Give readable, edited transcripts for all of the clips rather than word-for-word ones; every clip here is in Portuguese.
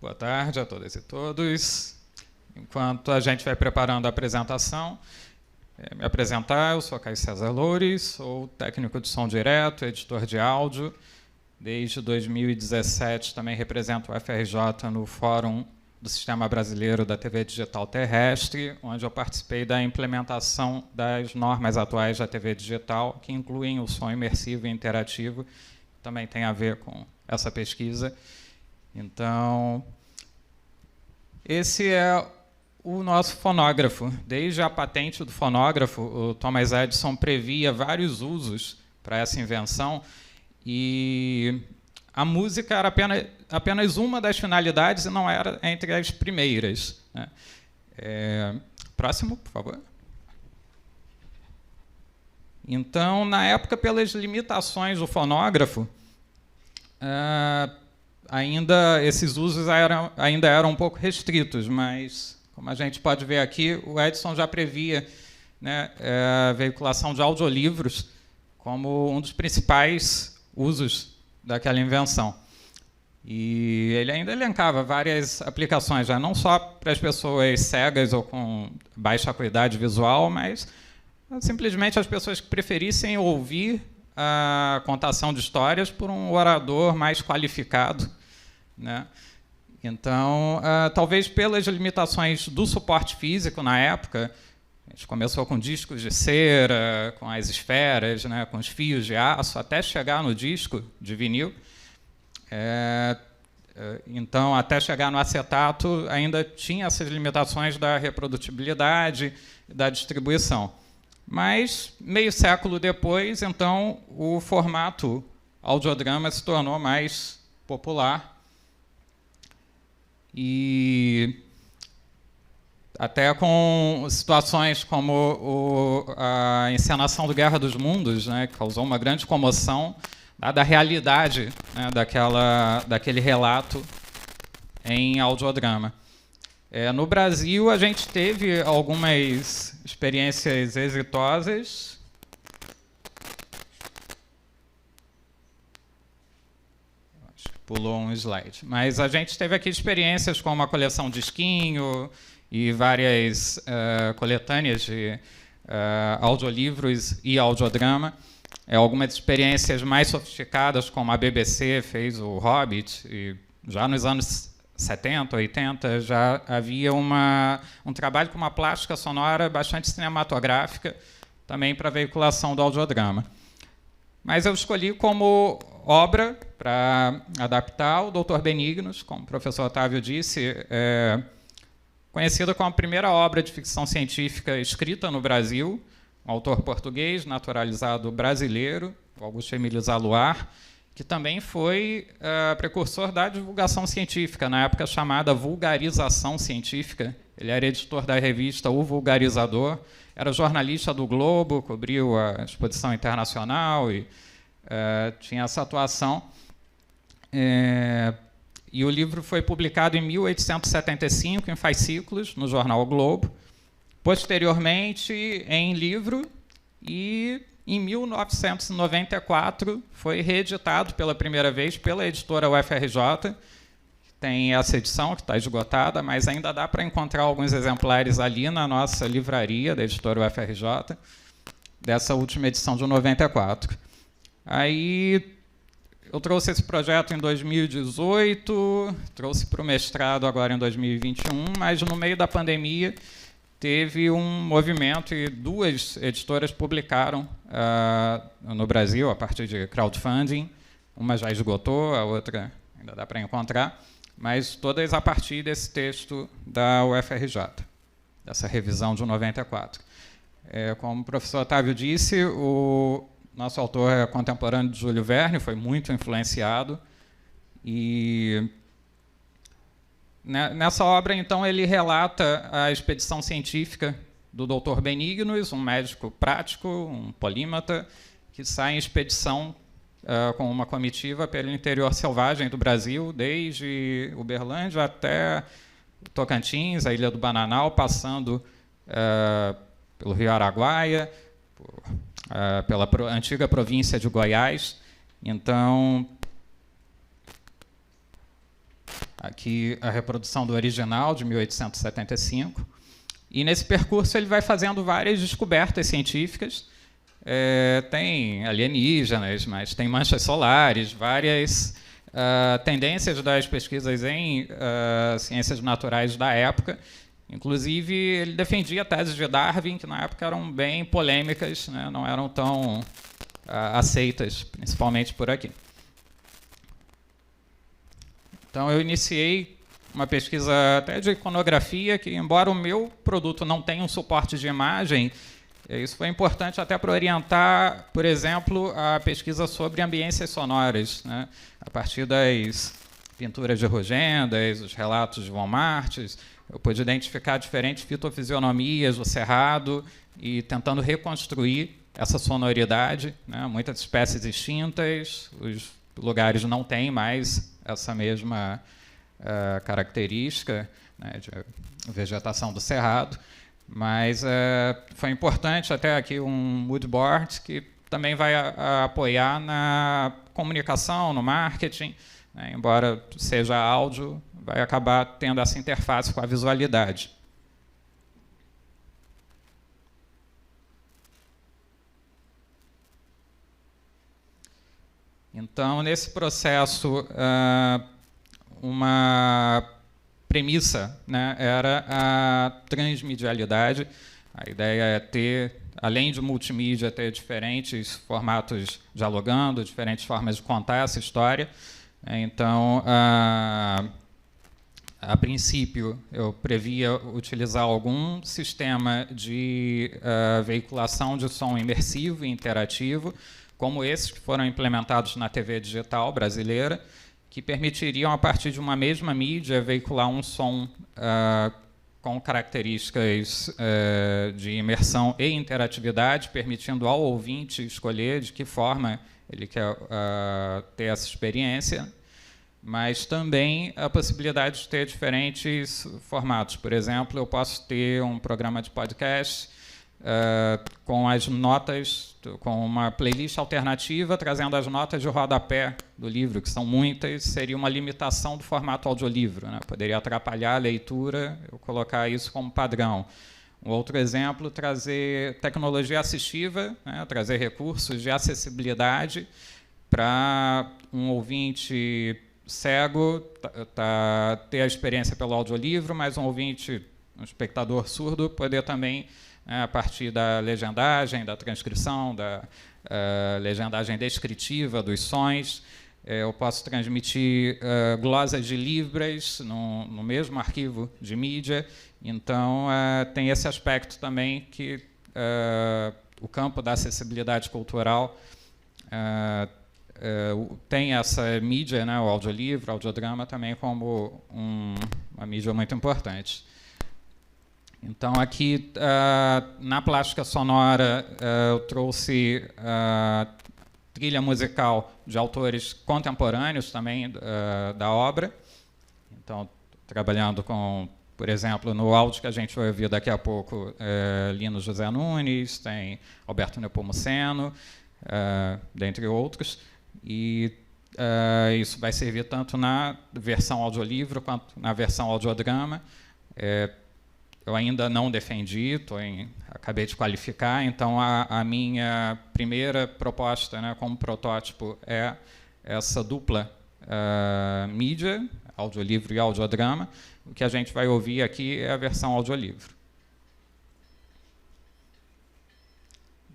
Boa tarde a todas e todos. Enquanto a gente vai preparando a apresentação, me apresentar, eu sou Caio César Loures, sou técnico de som direto, editor de áudio. Desde 2017 também represento o FRJ no Fórum do Sistema Brasileiro da TV Digital Terrestre, onde eu participei da implementação das normas atuais da TV digital, que incluem o som imersivo e interativo, que também tem a ver com essa pesquisa. Então, esse é o nosso fonógrafo. Desde a patente do fonógrafo, o Thomas Edison previa vários usos para essa invenção, e a música era apenas uma das finalidades e não era entre as primeiras, né? Próximo, por favor. Então, na época, pelas limitações do fonógrafo, esses usos ainda eram um pouco restritos, mas, como a gente pode ver aqui, o Edison já previa, né, a veiculação de audiolivros como um dos principais usos daquela invenção. E ele ainda elencava várias aplicações, já não só para as pessoas cegas ou com baixa acuidade visual, mas simplesmente as pessoas que preferissem ouvir a contação de histórias por um orador mais qualificado, né? Então, talvez pelas limitações do suporte físico na época, a gente começou com discos de cera, com as esferas, né, com os fios de aço, até chegar no disco de vinil. Então, até chegar no acetato, ainda tinha essas limitações da reprodutibilidade e da distribuição. Mas, meio século depois, então, o formato audiodrama se tornou mais popular. E até com situações como a encenação do Guerra dos Mundos, né, que causou uma grande comoção, dada a realidade, né, daquele relato em audiodrama. No Brasil, a gente teve algumas experiências exitosas. Acho que pulou um slide. Mas a gente teve aqui experiências como a coleção Disquinho e várias coletâneas de audiolivros e audiodrama. Algumas experiências mais sofisticadas, como a BBC fez o Hobbit, e já nos anos 70, 80, já havia um trabalho com uma plástica sonora bastante cinematográfica, também para veiculação do audiodrama. Mas eu escolhi como obra para adaptar o Doutor Benignos, como o professor Otávio disse, conhecida como a primeira obra de ficção científica escrita no Brasil, um autor português, naturalizado brasileiro, Augusto Emílio Zaluar, que também foi precursor da divulgação científica, na época chamada vulgarização científica. Ele era editor da revista O Vulgarizador, era jornalista do Globo, cobriu a exposição internacional e tinha essa atuação. E o livro foi publicado em 1875, em fascículos, no jornal o Globo. Posteriormente, em livro, e em 1994 foi reeditado pela primeira vez pela editora UFRJ. Tem essa edição que está esgotada, mas ainda dá para encontrar alguns exemplares ali na nossa livraria da editora UFRJ, dessa última edição de 94. Aí eu trouxe esse projeto em 2018, trouxe para o mestrado agora em 2021, mas no meio da pandemia teve um movimento e duas editoras publicaram no Brasil, a partir de crowdfunding. Uma já esgotou, a outra ainda dá para encontrar, mas todas a partir desse texto da UFRJ, dessa revisão de 94. Como o professor Otávio disse, o nosso autor é contemporâneo de Júlio Verne, foi muito influenciado, e nessa obra, então, ele relata a expedição científica do Dr. Benignos, um médico prático, um polímata, que sai em expedição com uma comitiva pelo interior selvagem do Brasil, desde Uberlândia até Tocantins, a Ilha do Bananal, passando pelo Rio Araguaia, pela antiga província de Goiás. Então, Aqui a reprodução do original, de 1875. E nesse percurso ele vai fazendo várias descobertas científicas. Tem alienígenas, mas tem manchas solares, várias tendências das pesquisas em ciências naturais da época. Inclusive, ele defendia teses de Darwin, que na época eram bem polêmicas, né, não eram tão aceitas, principalmente por aqui. Então, eu iniciei uma pesquisa até de iconografia, que, embora o meu produto não tenha um suporte de imagem, isso foi importante até para orientar, por exemplo, a pesquisa sobre ambiências sonoras, né, a partir das pinturas de Rogendas, os relatos de Von Martins. Eu pude identificar diferentes fitofisionomias do cerrado e tentando reconstruir essa sonoridade, né? Muitas espécies extintas, os lugares não têm mais essa mesma característica, né, de vegetação do cerrado, mas foi importante até aqui um mood board que também vai apoiar na comunicação, no marketing, né, embora seja áudio, vai acabar tendo essa interface com a visualidade. Então, nesse processo, uma premissa, né, era a transmedialidade. A ideia é ter, além de multimídia, ter diferentes formatos dialogando, diferentes formas de contar essa história. Então, a princípio, eu previa utilizar algum sistema de veiculação de som imersivo e interativo, como esses que foram implementados na TV digital brasileira, que permitiriam, a partir de uma mesma mídia, veicular um som com características de imersão e interatividade, permitindo ao ouvinte escolher de que forma ele quer ter essa experiência, mas também a possibilidade de ter diferentes formatos. Por exemplo, eu posso ter um programa de podcast com as notas, com uma playlist alternativa, trazendo as notas de rodapé do livro, que são muitas, seria uma limitação do formato audiolivro, né? Poderia atrapalhar a leitura, eu colocar isso como padrão. Um outro exemplo, trazer tecnologia assistiva, né? Trazer recursos de acessibilidade para um ouvinte cego ter a experiência pelo audiolivro, mas um ouvinte, um espectador surdo, poder também, a partir da legendagem, da transcrição, da legendagem descritiva dos sons, eu posso transmitir glosas de libras no mesmo arquivo de mídia. Então, tem esse aspecto também que o campo da acessibilidade cultural tem essa mídia, né, o audiolivro, o audiodrama, também como uma mídia muito importante. Então, aqui, na plástica sonora, eu trouxe trilha musical de autores contemporâneos também da obra. Então, trabalhando com, por exemplo, no áudio que a gente vai ouvir daqui a pouco, Lino José Nunes, tem Alberto Nepomuceno, dentre outros. E isso vai servir tanto na versão audiolivro quanto na versão audiodrama. Eu ainda não defendi, acabei de qualificar, então a minha primeira proposta, né, como protótipo é essa dupla mídia, audiolivro e audiodrama. O que a gente vai ouvir aqui é a versão audiolivro.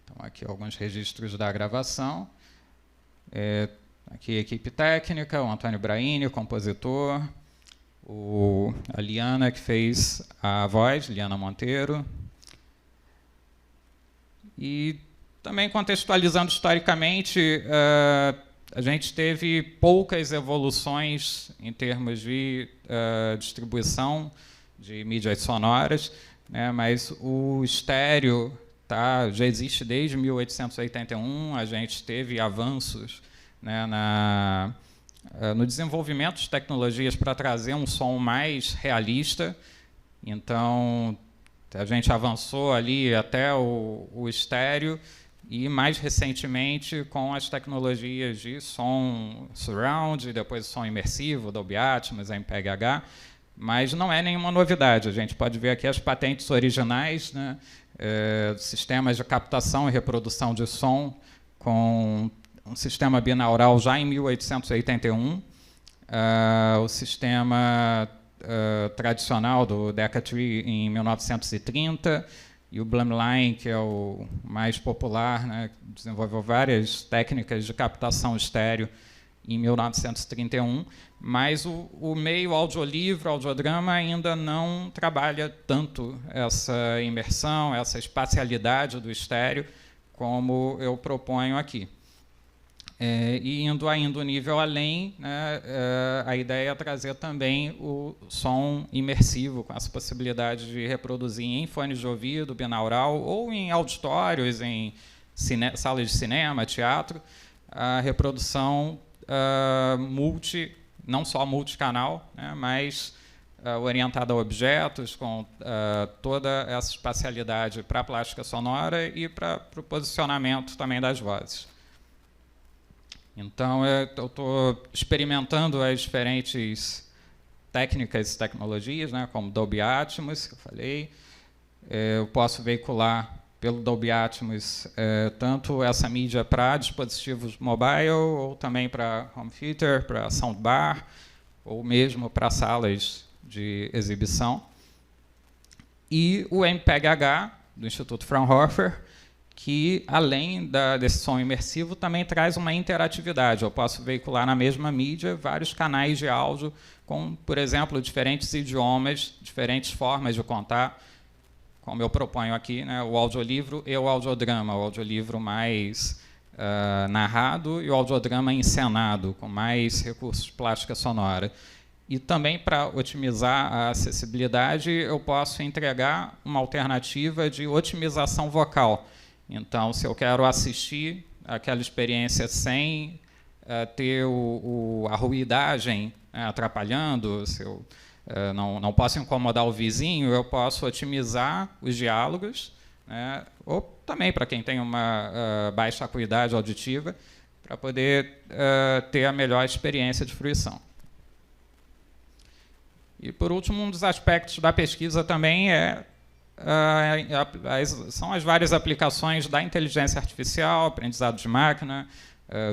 Então, aqui alguns registros da gravação. Aqui a equipe técnica, o Antônio Braini, compositor, a Liana, que fez a voz, Liana Monteiro. E também contextualizando historicamente, a gente teve poucas evoluções em termos de distribuição de mídias sonoras, né, mas o estéreo já existe desde 1881, a gente teve avanços, né, no desenvolvimento de tecnologias para trazer um som mais realista. Então, a gente avançou ali até o estéreo, e, mais recentemente, com as tecnologias de som surround, depois som imersivo, Dolby Atmos, MPEG-H, mas não é nenhuma novidade. A gente pode ver aqui as patentes originais, né, sistemas de captação e reprodução de som com um sistema binaural já em 1881, o sistema tradicional do Decatree em 1930, e o Blumlein, que é o mais popular, né, desenvolveu várias técnicas de captação estéreo em 1931, mas o meio audiolivro, audiodrama, ainda não trabalha tanto essa imersão, essa espacialidade do estéreo, como eu proponho aqui. E indo ainda um nível além, né, a ideia é trazer também o som imersivo, com essa possibilidade de reproduzir em fones de ouvido, binaural, ou em auditórios, em salas de cinema, teatro, a reprodução não só multicanal, né, mas orientada a objetos, com toda essa espacialidade para a plástica sonora e para o posicionamento também das vozes. Então, eu estou experimentando as diferentes técnicas e tecnologias, né, como Dolby Atmos, que eu falei. Eu posso veicular pelo Dolby Atmos tanto essa mídia para dispositivos mobile, ou também para home theater, para soundbar, ou mesmo para salas de exibição. E o MPEG-H, do Instituto Fraunhofer, que, além desse som imersivo, também traz uma interatividade. Eu posso veicular na mesma mídia vários canais de áudio com, por exemplo, diferentes idiomas, diferentes formas de contar, como eu proponho aqui, né, o audiolivro e o audiodrama, o audiolivro mais narrado e o audiodrama encenado, com mais recursos de plástica sonora. E também, para otimizar a acessibilidade, eu posso entregar uma alternativa de otimização vocal. Então, se eu quero assistir aquela experiência sem ter a ruidagem atrapalhando, se eu não posso incomodar o vizinho, eu posso otimizar os diálogos, né, ou também para quem tem uma baixa acuidade auditiva, para poder ter a melhor experiência de fruição. E, por último, um dos aspectos da pesquisa também são as várias aplicações da inteligência artificial, aprendizado de máquina,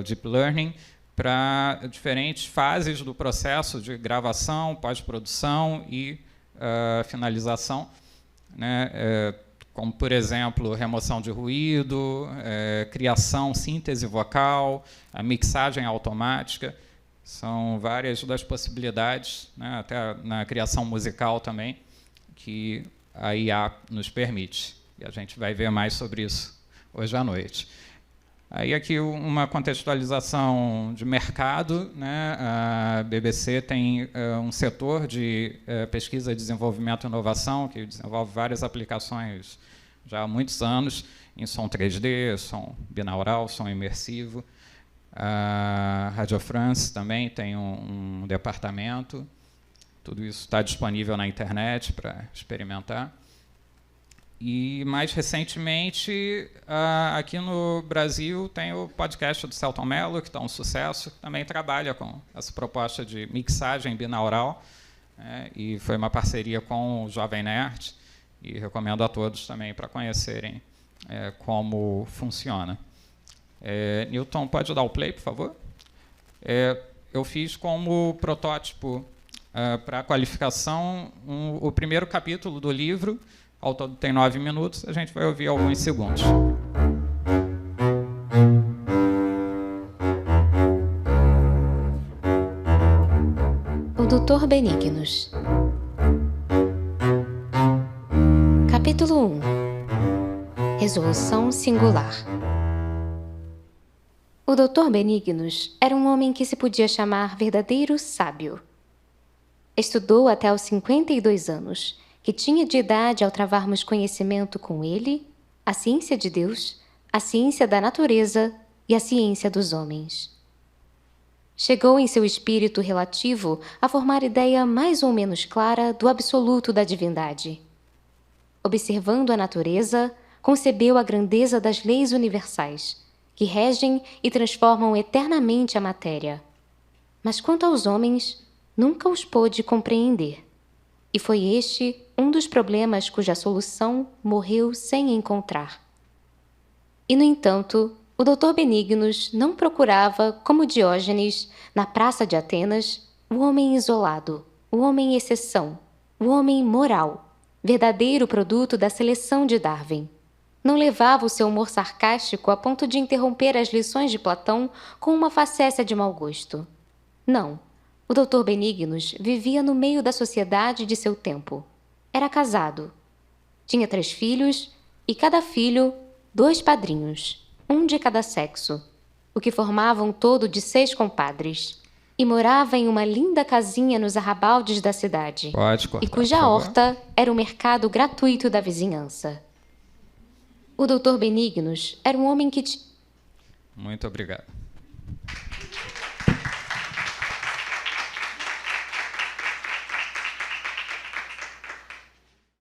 deep learning, para diferentes fases do processo de gravação, pós-produção e finalização, né, como, por exemplo, remoção de ruído, criação, síntese vocal, a mixagem automática. São várias das possibilidades, né, até na criação musical também, que a IA nos permite. E a gente vai ver mais sobre isso hoje à noite. Aí aqui uma contextualização de mercado, né? A BBC tem um setor de pesquisa, desenvolvimento e inovação, que desenvolve várias aplicações já há muitos anos, em som 3D, som binaural, som imersivo. A Radio France também tem um departamento. Tudo isso está disponível na internet para experimentar. E, mais recentemente, aqui no Brasil, tem o podcast do Celton Mello, que está um sucesso, que também trabalha com essa proposta de mixagem binaural, né, e foi uma parceria com o Jovem Nerd, e recomendo a todos também para conhecerem como funciona. Newton, pode dar o play, por favor? Eu fiz como protótipo para a qualificação o primeiro capítulo do livro. Ao todo tem 9 minutos, a gente vai ouvir alguns segundos. O Doutor Benignos. Capítulo 1. Resolução singular. O Doutor Benignos era um homem que se podia chamar verdadeiro sábio. Estudou até aos 52 anos, que tinha de idade ao travarmos conhecimento com ele, a ciência de Deus, a ciência da natureza e a ciência dos homens. Chegou em seu espírito relativo a formar ideia mais ou menos clara do absoluto da divindade. Observando a natureza, concebeu a grandeza das leis universais, que regem e transformam eternamente a matéria. Mas quanto aos homens, nunca os pôde compreender. E foi este um dos problemas cuja solução morreu sem encontrar. E, no entanto, o Dr. Benignos não procurava, como Diógenes, na praça de Atenas, o homem isolado, o homem exceção, o homem moral, verdadeiro produto da seleção de Darwin. Não levava o seu humor sarcástico a ponto de interromper as lições de Platão com uma facécia de mau gosto. Não. O Dr. Benignos vivia no meio da sociedade de seu tempo. Era casado. Tinha 3 filhos e cada filho 2 padrinhos, um de cada sexo, o que formava um todo de 6 compadres. E morava em uma linda casinha nos arrabaldes da cidade. Pode cortar, e cuja horta era o mercado gratuito da vizinhança. O Dr. Benignos era um homem que... Muito obrigado.